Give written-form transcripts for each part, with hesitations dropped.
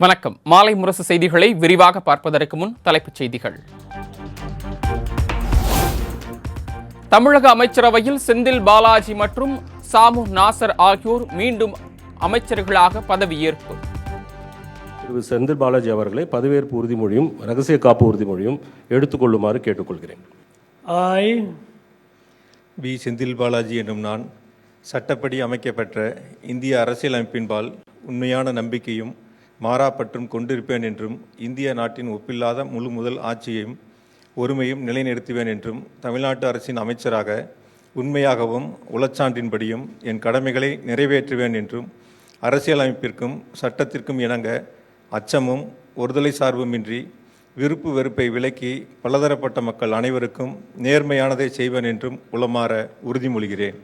வணக்கம். மாலை முரசு செய்திகளை விரிவாக பார்ப்பதற்கு முன் தலைப்புச் செய்திகள். தமிழக அமைச்சரவையில் செந்தில் பாலாஜி மற்றும் சாமு நாசர் ஆகியோர் மீண்டும் அமைச்சர்களாக பதவியேற்பு. செந்தில் பாலாஜி அவர்களை பதவியேற்பு உறுதிமொழியும் ரகசிய காப்பு உறுதிமொழியும் எடுத்துக்கொள்ளுமாறு கேட்டுக்கொள்கிறேன். செந்தில் பாலாஜி என்னும் நான் சட்டப்படி அமைக்கப்பெற்ற இந்திய அரசியலமைப்பின்பால் உண்மையான நம்பிக்கையும் மாறாப்பற்றும் கொண்டிருப்பேன் என்றும் இந்திய நாட்டின் ஒப்பில்லாத முழு முதல் ஆட்சியையும் ஒருமையும் நிலைநிறுத்துவேன் என்றும் தமிழ்நாட்டு அரசின் அமைச்சராக உண்மையாகவும் உளச்சான்றின்படியும் என் கடமைகளை நிறைவேற்றுவேன் என்றும் அரசியலமைப்பிற்கும் சட்டத்திற்கும் இணங்க அச்சமும் ஒருதலை சார்புமின்றி விருப்பு வெறுப்பை விலக்கி பலதரப்பட்ட மக்கள் அனைவருக்கும் நேர்மையானதை செய்வேன் என்றும் உளமாற உறுதிமொழிகிறேன்.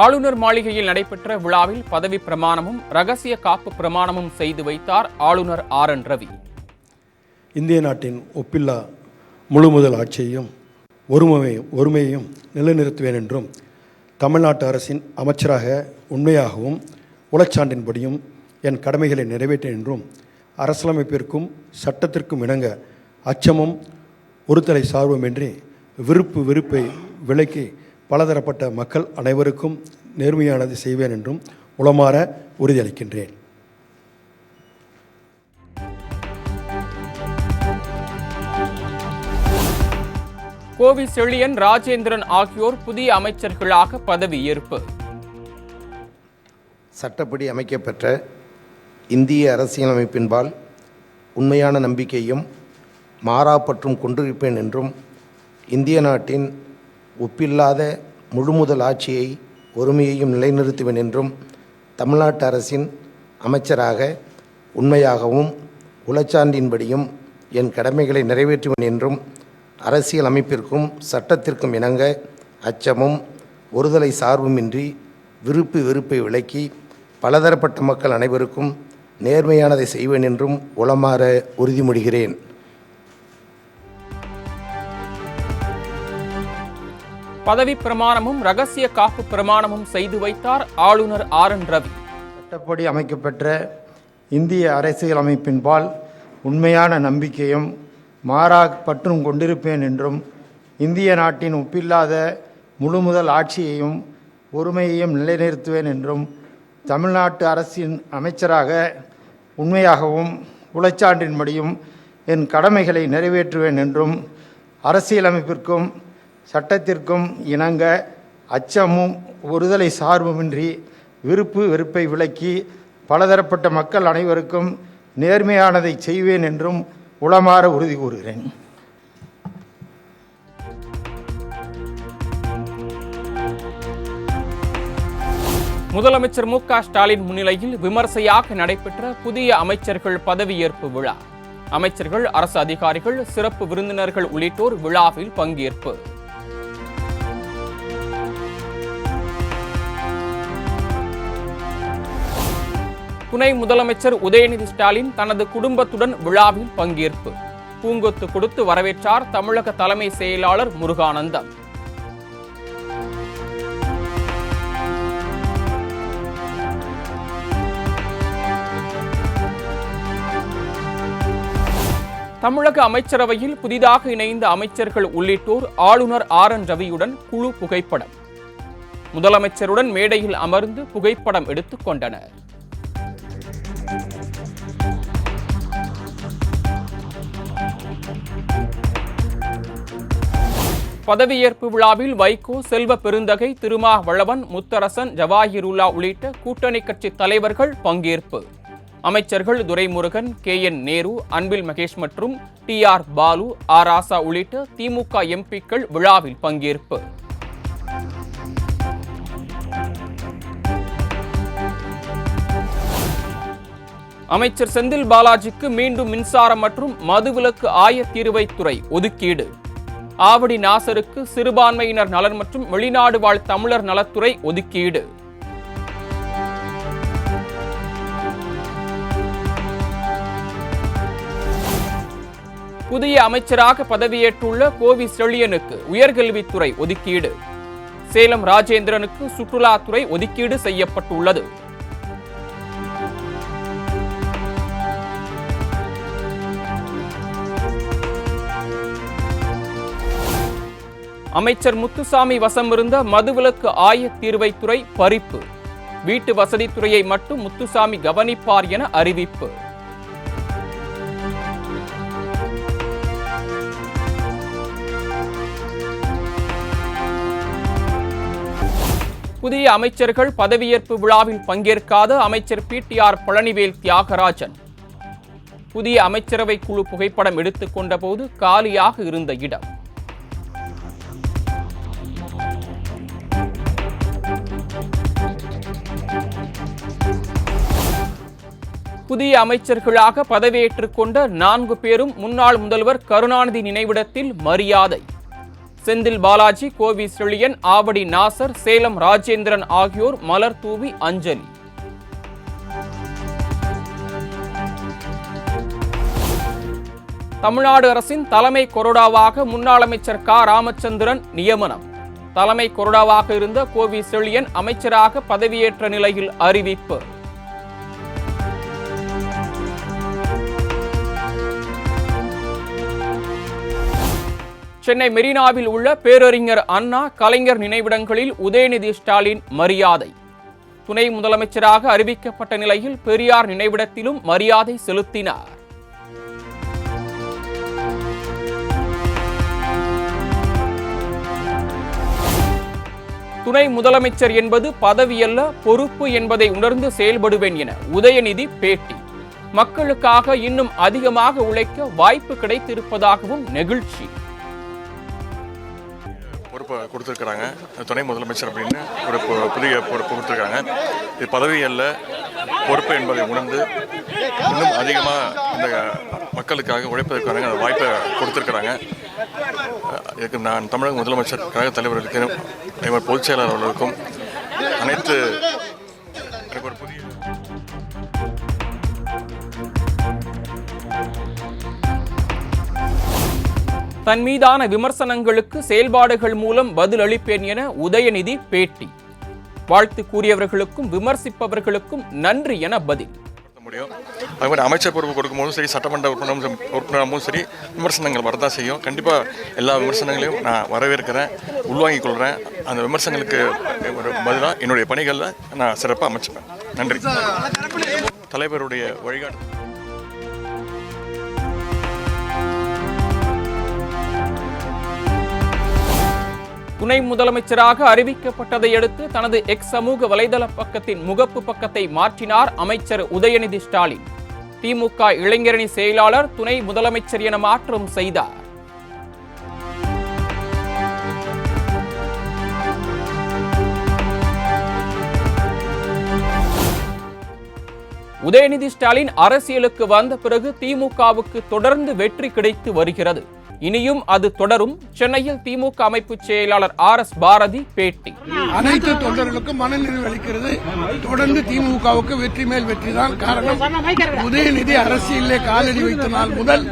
ஆளுநர் மாளிகையில் நடைபெற்ற விழாவில் பதவி பிரமாணமும் ரகசிய காப்பு பிரமாணமும் செய்து வைத்தார் ஆளுநர் ஆர்.என். ரவி. இந்திய நாட்டின் ஒப்பில்லா முழு முதல் ஆட்சியையும் ஒருமையையும் நிலைநிறுத்துவேன் என்றும் தமிழ்நாட்டு அரசின் அமைச்சராக உண்மையாகவும் உளச்சான்றின்படியும் என் கடமைகளை நிறைவேற்றேன் என்றும் அரசியலமைப்பிற்கும் சட்டத்திற்கும் இணங்க அச்சமும் ஒருதலை சார்புமின்றி விருப்பு வெறுப்பை விலக்கி பலதரப்பட்ட மக்கள் அனைவருக்கும் நேர்மையானதை செய்வேன் என்றும் உளமாற உறுதியளிக்கின்றேன். கோவி செழியன், ராஜேந்திரன் ஆகியோர் புதிய அமைச்சர்களாக பதவியேற்பு. சட்டப்படி அமைக்கப்பெற்ற இந்திய அரசியலமைப்பின்பால் உண்மையான நம்பிக்கையும் மாறாப்பற்றும் கொண்டிருப்பேன் என்றும் இந்திய நாட்டின் ஒப்பில்லாத முழுமுதல் ஆட்சியை ஒருமையையும் நிலைநிறுத்துவேன் என்றும் தமிழ்நாட்டு அரசின் அமைச்சராக உண்மையாகவும் உளச்சான்றின்படியும் என் கடமைகளை நிறைவேற்றுவேன் என்றும் அரசியல் அமைப்பிற்கும் சட்டத்திற்கும் இணங்க அச்சமும் ஒருதலை சார்புமின்றி விருப்பு வெறுப்பை விலக்கி பலதரப்பட்ட மக்கள் அனைவருக்கும் நேர்மையானதை செய்வேன் என்றும் உளமாற உறுதிமொழிகிறேன். பதவி பிரமாணமும் ரகசிய காப்பு பிரமாணமும் செய்து வைத்தார் ஆளுநர் ஆர்.என். ரவி. சட்டப்படி அமைக்கப்பெற்ற இந்திய அரசியலமைப்பின்பால் உண்மையான நம்பிக்கையும் மாறாப்பற்றும் கொண்டிருப்பேன் என்றும் இந்திய நாட்டின் ஒப்பில்லாத முழுமுதல் ஆட்சியையும் ஒருமையையும் நிலைநிறுத்துவேன் என்றும் தமிழ்நாட்டு அரசின் அமைச்சராக உண்மையாகவும் உளச்சான்றின்படியும் என் கடமைகளை நிறைவேற்றுவேன் என்றும் அரசியலமைப்பிற்கும் சட்டத்திற்கும் இணங்க அச்சமும் ஒருதலை சார்புமின்றி விருப்பு வெறுப்பை விலக்கி பலதரப்பட்ட மக்கள் அனைவருக்கும் நேர்மையானதை செய்வேன் என்றும் உளமாற உறுதி கூறுகிறேன். முதலமைச்சர் மு.க. ஸ்டாலின் முன்னிலையில் விமர்சையாக நடைபெற்ற புதிய அமைச்சர்கள் பதவியேற்பு விழா. அமைச்சர்கள், அரசு அதிகாரிகள், சிறப்பு விருந்தினர்கள் உள்ளிட்டோர் விழாவில் பங்கேற்பு. துணை முதலமைச்சர் உதயநிதி ஸ்டாலின் தனது குடும்பத்துடன் விழாவில் பங்கேற்பு. பூங்கொத்து கொடுத்து வரவேற்றார் தமிழக தலைமை செயலாளர் முருகானந்தம். தமிழக அமைச்சரவையில் புதிதாக இணைந்த அமைச்சர்கள் உள்ளிட்டோர் ஆளுநர் ஆர்.என். ரவியுடன் குழு புகைப்படம். முதலமைச்சருடன் மேடையில் அமர்ந்து புகைப்படம் எடுத்துக் கொண்டனர். பதவியேற்பு விழாவில் வைகோ, செல்வ பெருந்தகை, திருமாவளவன், முத்தரசன், ஜவாஹிருல்லா உள்ளிட்ட கூட்டணி கட்சி தலைவர்கள் பங்கேற்பு. அமைச்சர்கள் துரைமுருகன், கே.என். நேரு, அன்பில் மகேஷ் மற்றும் டி.ஆர். பாலு, ஆர். ராசா உள்ளிட்ட திமுக எம்பிக்கள் விழாவில் பங்கேற்பு. அமைச்சர் செந்தில் பாலாஜிக்கு மீண்டும் மின்சாரம் மற்றும் மதுவிலக்கு ஆயத்தீர்வைத்துறை ஒதுக்கீடு. ஆவடி நாசருக்கு சிறுபான்மையினர் நலன் மற்றும் வெளிநாடு வாழ் தமிழர் நலத்துறை ஒதுக்கீடு. புதிய அமைச்சராக பதவியேற்றுள்ள கோவி செழியனுக்கு உயர்கல்வித்துறை ஒதுக்கீடு, சேலம் ராஜேந்திரனுக்கு சுற்றுலாத்துறை ஒதுக்கீடு செய்யப்பட்டுள்ளது. அமைச்சர் முத்துசாமி வசமிருந்த மதுவிலக்கு ஆயத்தீர்வைத்துறை பறிப்பு, வீட்டு வசதித்துறையை மட்டும் முத்துசாமி கவனிப்பார் என அறிவிப்பு. புதிய அமைச்சர்கள் பதவியேற்பு விழாவில் பங்கேற்காத அமைச்சர் PTR பழனிவேல் தியாகராஜன். புதிய அமைச்சரவை குழு புகைப்படம் எடுத்துக்கொண்ட போது காலியாக இருந்த இடம். புதிய அமைச்சர்களாக பதவியேற்றுக் கொண்ட 4 பேரும் முன்னாள் முதல்வர் கருணாநிதி நினைவிடத்தில் மரியாதை. செந்தில் பாலாஜி, கோவி செழியன், ஆவடி நாசர், சேலம் ராஜேந்திரன் ஆகியோர் மலர் தூவி அஞ்சலி. தமிழ்நாடு அரசின் தலைமை கொறடாவாக முன்னாள் அமைச்சர் க ராமச்சந்திரன் நியமனம். தலைமை கொறடாவாக இருந்த கோவி செழியன் அமைச்சராக பதவியேற்ற நிலையில் அறிவிப்பு. சென்னை மெரினாவில் உள்ள பேரறிஞர் அண்ணா கலைஞர் நினைவிடங்களில் உதயநிதி ஸ்டாலின் மரியாதை. துணை முதலமைச்சராக அறிவிக்கப்பட்ட நிலையில் பெரியார் நினைவிடத்திலும் மரியாதை செலுத்தினார். துணை முதலமைச்சர் என்பது பதவியல்ல, பொறுப்பு என்பதை உணர்ந்து செயல்படுவேன் என உதயநிதி பேட்டி. மக்களுக்காக இன்னும் அதிகமாக உழைக்க வாய்ப்பு கிடைத்திருப்பதாகவும் நெகிழ்ச்சி. பொறுப்பை கொடுத்துருக்குறாங்க. துணை முதலமைச்சர் அப்படின்னு ஒரு புதிய பொறுப்பு கொடுத்துருக்காங்க. இது பதவி அல்ல, பொறுப்பு என்பதை உணர்ந்து இன்னும் அதிகமாக இந்த மக்களுக்காக உழைப்பதற்கான வாய்ப்பை கொடுத்துருக்குறாங்க. இதுக்கு நான் தமிழக முதலமைச்சர் கழக தலைவர்களுக்கு, பொதுச் செயலாளர் அவர்களுக்கும் அனைத்து எனக்கு ஒரு புதிய தன் மீதான விமர்சனங்களுக்கு செயல்பாடுகள் மூலம் பதில் அளிப்பேன் என உதயநிதி பேட்டி. வாழ்த்து கூறியவர்களுக்கும் விமர்சிப்பவர்களுக்கும் நன்றி என பதில். அது மாதிரி அமைச்சர் பொறுப்பு கொடுக்கும்போதும் சரி, சட்டமன்ற உறுப்பினரும் சரி, விமர்சனங்கள் வரதான் செய்யும். கண்டிப்பாக எல்லா விமர்சனங்களையும் நான் வரவேற்கிறேன், உள்வாங்கிக் கொள்கிறேன். அந்த விமர்சனங்களுக்கு ஒரு பதிலாக என்னுடைய பணிகளில் நான் சிறப்பாக அமைச்சுப்பேன். நன்றி. தலைவருடைய வழிகாட்டு துணை முதலமைச்சராக அறிவிக்கப்பட்டதை அடுத்து தனது எக்ஸ் சமூக வலைதள பக்கத்தின் முகப்பு பக்கத்தை மாற்றினார் அமைச்சர் உதயநிதி ஸ்டாலின். திமுக இளைஞரணி செயலாளர் துணை முதலமைச்சர் என மாற்றம் செய்தார். உதயநிதி ஸ்டாலின் அரசியலுக்கு வந்த பிறகு திமுகவுக்கு தொடர்ந்து வெற்றி கிடைத்து வருகிறது. இனியும் அது தொடரும். சென்னையில் திமுக அமைப்பு செயலாளர் RS பாரதி பேட்டி. அனைத்து தொண்டர்களுக்கும் மனநிறைவு அளிக்கிறது. தொடர்ந்து திமுகவுக்கு வெற்றி மேல் வெற்றிதான் காரணம். உதயநிதி அரசியலிலே காலடி வைத்த நாள் முதல்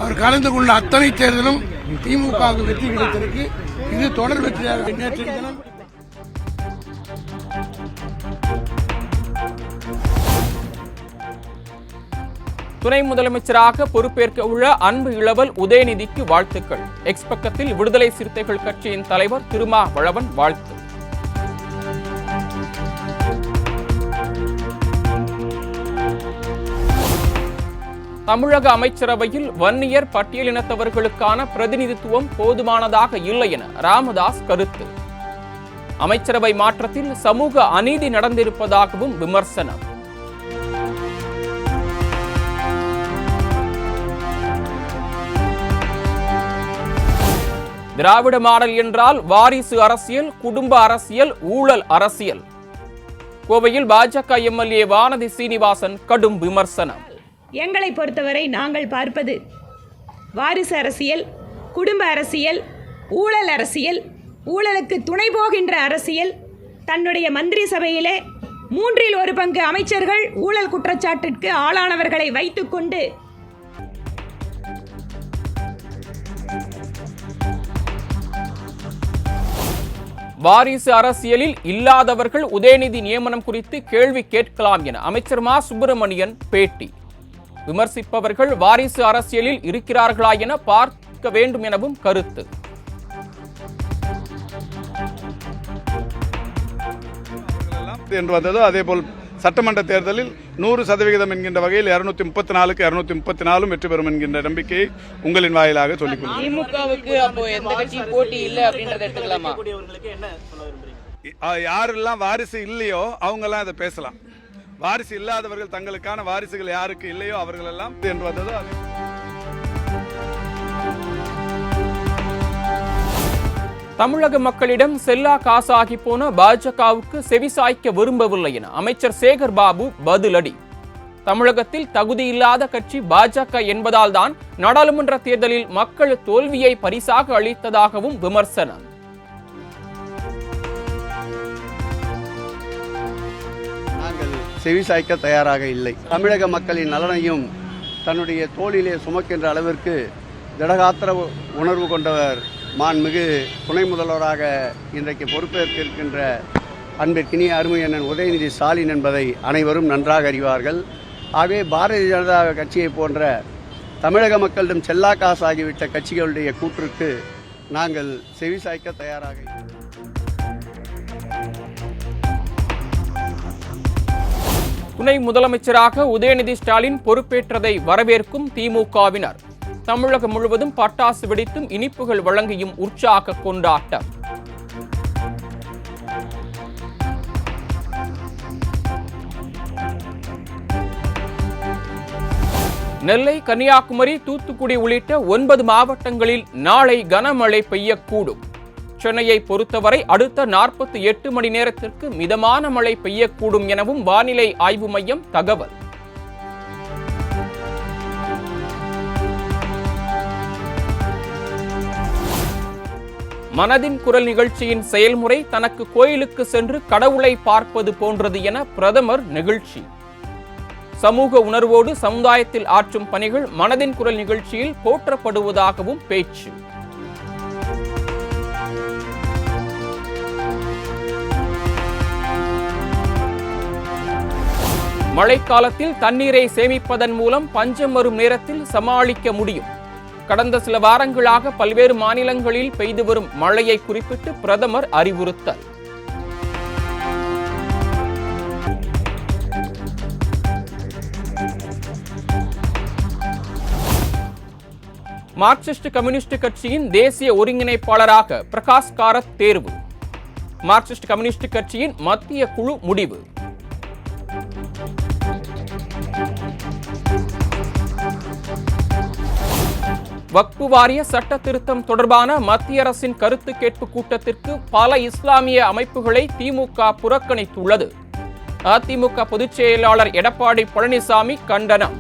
அவர் கலந்து கொண்ட அத்தனை தேர்தலும் திமுகவுக்கு வெற்றி கிடைத்திருக்கு. இது தொடர் வெற்றியாக நேற்றைய தினம் துணை முதலமைச்சராக பொறுப்பேற்க உள்ள அன்பு இளவல் உதயநிதிக்கு வாழ்த்துக்கள். எக்ஸ் பக்கத்தில் விடுதலை சிறுத்தைகள் கட்சியின் தலைவர் திருமாவளவன் வாழ்த்து. தமிழக அமைச்சரவையில் வன்னியர் பட்டியலினத்தவர்களுக்கான பிரதிநிதித்துவம் போதுமானதாக இல்லை என ராமதாஸ் கருத்து. அமைச்சரவை மாற்றத்தில் சமூக அநீதி நடந்திருப்பதாகவும் விமர்சனம். திராவிட மாடல் என்றால் வாரிசு அரசியல், குடும்ப அரசியல், ஊழல் அரசியல். கோவையில் பாஜக MLA வானதி சீனிவாசன் கடும் விமர்சனம். எங்களை பொறுத்தவரை நாங்கள் பார்ப்பது வாரிசு அரசியல், குடும்ப அரசியல், ஊழல் அரசியல், ஊழலுக்கு துணை போகின்ற அரசியல். தன்னுடைய மந்திரி சபையிலே 1/3 பங்கு அமைச்சர்கள் ஊழல் குற்றச்சாட்டிற்கு ஆளானவர்களை வைத்துக்கொண்டு வாரிசு அரசியலில் இல்லாதவர்கள் உதயநிதி நியமனம் குறித்து கேள்வி கேட்கலாம் என அமைச்சர் மா சுப்பிரமணியன் பேட்டி. விமர்சிப்பவர்கள் வாரிசு அரசியலில் இருக்கிறார்களா என பார்க்க வேண்டும் எனவும் கருத்து. என்று வந்ததோ அதேபோல் சட்டமன்ற தேர்தலில் 100% என்கின்ற வகையில் 234க்கு 234 வெற்றி பெறும் என்கின்ற நம்பிக்கையை உங்களின் வாயிலாக சொல்லிக் கொள்கிறேன். திமுகவுக்கு அப்போ எந்த கட்சியும் போட்டி இல்லை அப்படின்றத எடுத்துக்கலாமா? யாரெல்லாம் வாரிசு இல்லையோ அவங்கெல்லாம் இதை பேசலாம். வாரிசு இல்லாதவர்கள் தங்களுக்கான வாரிசுகள் யாருக்கு இல்லையோ அவர்கள் எல்லாம் என்று வந்ததோ அது. தமிழக மக்களிடம் செல்லா காசாகி போன பாஜகவுக்கு செவிசாய்க்க விரும்பவில்லை என அமைச்சர் சேகர் பாபு பதிலடி. தமிழகத்தில் தகுதியில்லாத கட்சி பாஜக என்பதால் தான் நாடாளுமன்ற தேர்தலில் மக்கள் தோல்வியை பரிசாக அளித்ததாகவும் விமர்சனம். நாங்கள் செவிசாய்க்க தயாராக இல்லை. தமிழக மக்களின் நலனையும் தன்னுடைய தோளிலே சுமக்கின்ற அளவிற்கு திடகாத்திர உணர்வு கொண்டவர் மாண்புமிகு துணை முதல்வராக இன்றைக்கு பொறுப்பேற்கின்ற அன்பிற்கினிய அருமை அண்ணன் உதயநிதி ஸ்டாலின் என்பதை அனைவரும் நன்றாக அறிவார்கள். ஆகவே பாரதிய ஜனதா கட்சியை போன்ற தமிழக மக்களிடம் செல்லா காசாகிவிட்ட கட்சிகளுடைய கூற்றுக்கு நாங்கள் செவிசாய்க்க தயாராக இல்லை. துணை முதலமைச்சராக உதயநிதி ஸ்டாலின் பொறுப்பேற்றதை வரவேற்கும் திமுகவினர் தமிழகம் முழுவதும் பட்டாசு வெடித்தும் இனிப்புகள் வழங்கியும் உற்சாக கொண்டாட்டம். நெல்லை, கன்னியாகுமரி, தூத்துக்குடி உள்ளிட்ட 9 மாவட்டங்களில் நாளை கனமழை பெய்யக்கூடும். சென்னையை பொறுத்தவரை அடுத்த 48 மணி நேரத்திற்கு மிதமான மழை பெய்யக்கூடும் எனவும் வானிலை ஆய்வு மையம் தகவல். மனதின் குரல் நிகழ்ச்சியின் செயல்முறை தனக்கு கோயிலுக்கு சென்று கடவுளை பார்ப்பது போன்றது என பிரதமர் நெகிழ்ச்சி. சமூக உணர்வோடு சமுதாயத்தில் ஆற்றும் பணிகள் மனதின் குரல் நிகழ்ச்சியில் போற்றப்படுவதாகவும் பேச்சு. மழைக்காலத்தில் தண்ணீரை சேமிப்பதன் மூலம் பஞ்சம் வரும் நேரத்தில் சமாளிக்க முடியும். கடந்த சில வாரங்களாக பல்வேறு மாநிலங்களில் பெய்து வரும் மழையை குறிப்பிட்டு பிரதமர் அறிவுறுத்தல். மார்க்சிஸ்ட் கம்யூனிஸ்ட் கட்சியின் தேசிய ஒருங்கிணைப்பாளராக பிரகாஷ் காரத் தேர்வு. மார்க்சிஸ்ட் கம்யூனிஸ்ட் கட்சியின் மத்திய குழு முடிவு. வக்ஃபு வாரிய சட்ட திருத்தம் தொடர்பான மத்திய அரசின் கருத்து கேட்பு கூட்டத்திற்கு பல இஸ்லாமிய அமைப்புகளை திமுக புறக்கணித்துள்ளது. அதிமுக பொதுச் செயலாளர் எடப்பாடி பழனிசாமி கண்டனம்.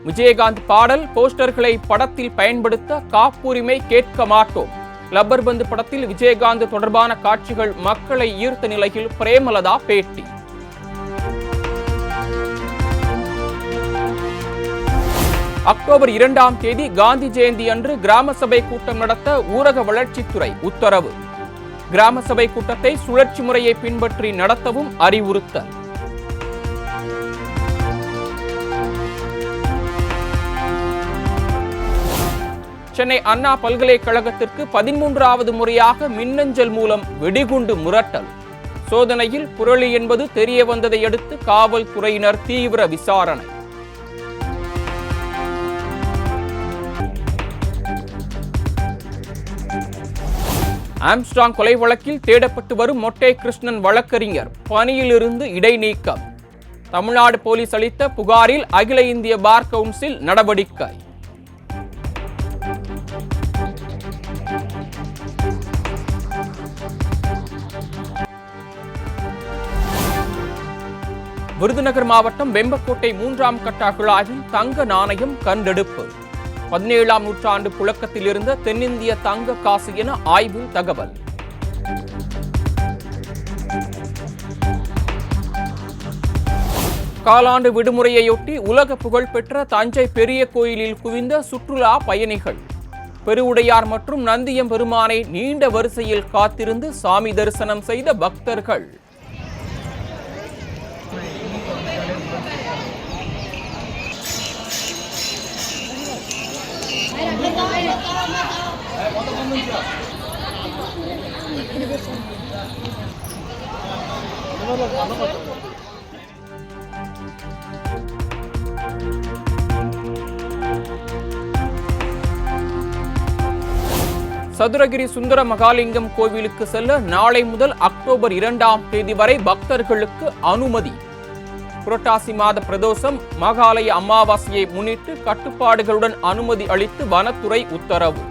விஜயகாந்த் பாடல் போஸ்டர்களை படத்தில் பயன்படுத்த காப்புரிமை கேட்க மாட்டோம். லப்பர் பந்து படத்தில் விஜயகாந்த் தொடர்பான காட்சிகள் மக்களை ஈர்த்த நிலையில் பிரேமலதா பேட்டி. அக்டோபர் 2ஆம் தேதி காந்தி ஜெயந்தி அன்று கிராம சபை கூட்டம் நடத்த ஊரக வளர்ச்சித்துறை உத்தரவு. கிராம சபை கூட்டத்தை சுழற்சி முறையை பின்பற்றி நடத்தவும் அறிவுறுத்தல். சென்னை அண்ணா பல்கலைக்கழகத்திற்கு 13வது முறையாக மின்னஞ்சல் மூலம் வெடிகுண்டு மிரட்டல். சோதனையில் புரளி என்பது தெரிய வந்ததை அடுத்து காவல்துறையினர் தீவிர விசாரணை. ஆம்ஸ்ட்ராங் கொலை வழக்கில் தேடப்பட்டு வரும் மொட்டை கிருஷ்ணன் வழக்கறிஞர் பணியிலிருந்து இடைநீக்கம். தமிழ்நாடு போலீஸ் அளித்த புகாரில் அகில இந்திய பார் கவுன்சில் நடவடிக்கை. விருதுநகர் மாவட்டம் வெம்பக்கோட்டை 3ஆம் கட்ட அகழாய்வில் தங்க நாணயம் கண்டெடுப்பு. 17ஆம் நூற்றாண்டு புழக்கத்தில் இருந்த தென்னிந்திய தங்க காசு என ஆய்வில் தகவல். காலாண்டு விடுமுறையொட்டி உலக புகழ்பெற்ற தஞ்சை பெரிய கோயிலில் குவிந்த சுற்றுலா பயணிகள். பெருவுடையார் மற்றும் நந்தியம் பெருமானை நீண்ட வரிசையில் காத்திருந்து சாமி தரிசனம் செய்த பக்தர்கள். சதுரகிரி சுந்தர மகாலிங்கம் கோவிலுக்கு செல்ல நாளை முதல் அக்டோபர் 2ஆம் தேதி வரை பக்தர்களுக்கு அனுமதி. புரட்டாசி மாத பிரதோஷம் மகாலய அமாவாசையை முன்னிட்டு கட்டுப்பாடுகளுடன் அனுமதி அளித்து வனத்துறை உத்தரவு.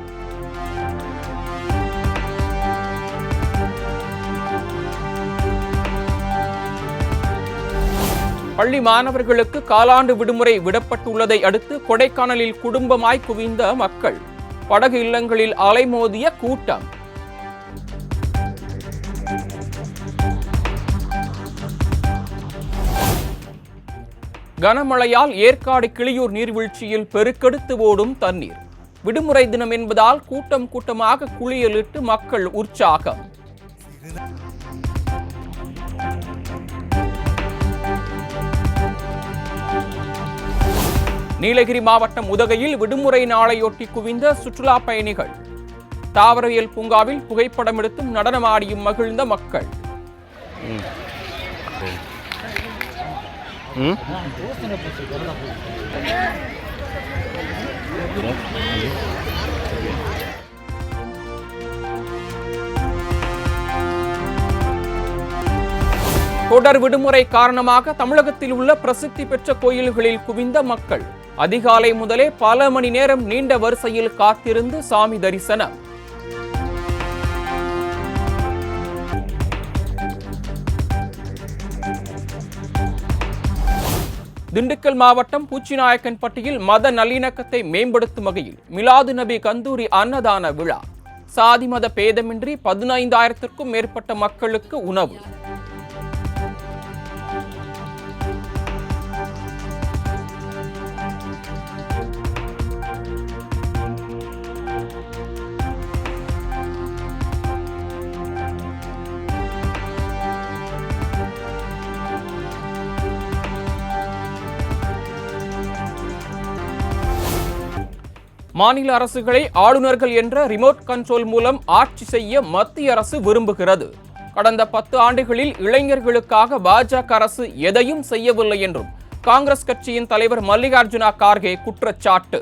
பள்ளி மாணவர்களுக்கு காலாண்டு விடுமுறை விடப்பட்டுள்ளதை அடுத்து கொடைக்கானலில் குடும்பமாய் குவிந்த மக்கள். படகு இல்லங்களில் அலைமோதிய கூட்டம். கனமழையால் ஏற்காடு கிளியூர் நீர்வீழ்ச்சியில் பெருக்கெடுத்து ஓடும் தண்ணீர். விடுமுறை தினம் என்பதால் கூட்டம் கூட்டமாக குளியலிட்டு மக்கள் உற்சாகம். நீலகிரி மாவட்டம் உதகையில் விடுமுறை நாளையொட்டி குவிந்த சுற்றுலா பயணிகள். தாவரவியல் பூங்காவில் புகைப்படம் எடுத்தும் நடனமாடியும் மகிழ்ந்த மக்கள். தொடர் விடுமுறை காரணமாக தமிழகத்தில் உள்ள பிரசித்தி பெற்ற கோயில்களில் குவிந்த மக்கள். அதிகாலை முதலே பல மணி நேரம் நீண்ட வரிசையில் காத்திருந்து சாமி தரிசனம். திண்டுக்கல் மாவட்டம் பூச்சிநாயக்கன்பட்டியில் மத நல்லிணக்கத்தை மேம்படுத்தும் வகையில் மிலாது நபி கந்தூரி அன்னதான விழா. சாதி மத பேதமின்றி 15,000க்கும் மேற்பட்ட மக்களுக்கு உணவு. மாநில அரசுகளை ஆளுநர்கள் என்ற ரிமோட் கண்ட்ரோல் மூலம் ஆட்சி செய்ய மத்திய அரசு விரும்புகிறது. கடந்த 10 ஆண்டுகளில் இளைஞர்களுக்காக பாஜக அரசு எதையும் செய்யவில்லை என்றும் காங்கிரஸ் கட்சியின் தலைவர் மல்லிகார்ஜுனா கார்கே குற்றச்சாட்டு.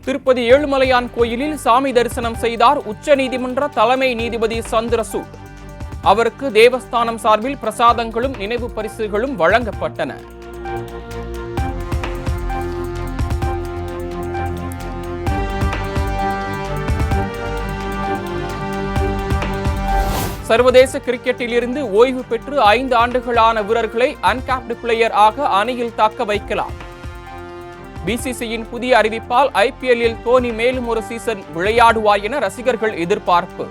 திருப்பதி ஏழுமலையான் கோயிலில் சாமி தரிசனம் செய்தார் உச்சநீதிமன்ற தலைமை நீதிபதி சந்திரசூட். அவருக்கு தேவஸ்தானம் சார்பில் பிரசாதங்களும் நினைவு பரிசுகளும் வழங்கப்பட்டன. சர்வதேச கிரிக்கெட்டில் இருந்து ஓய்வு பெற்று 5 ஆண்டுகளான வீரர்களை அன்கேப்டு பிளேயர் ஆக அணியில் தக்க வைக்கலாம். பிசிசியின் புதிய அறிவிப்பால் IPL-இல் தோனி மேலும் ஒரு சீசன் விளையாடுவார் என ரசிகர்கள் எதிர்பார்ப்பு.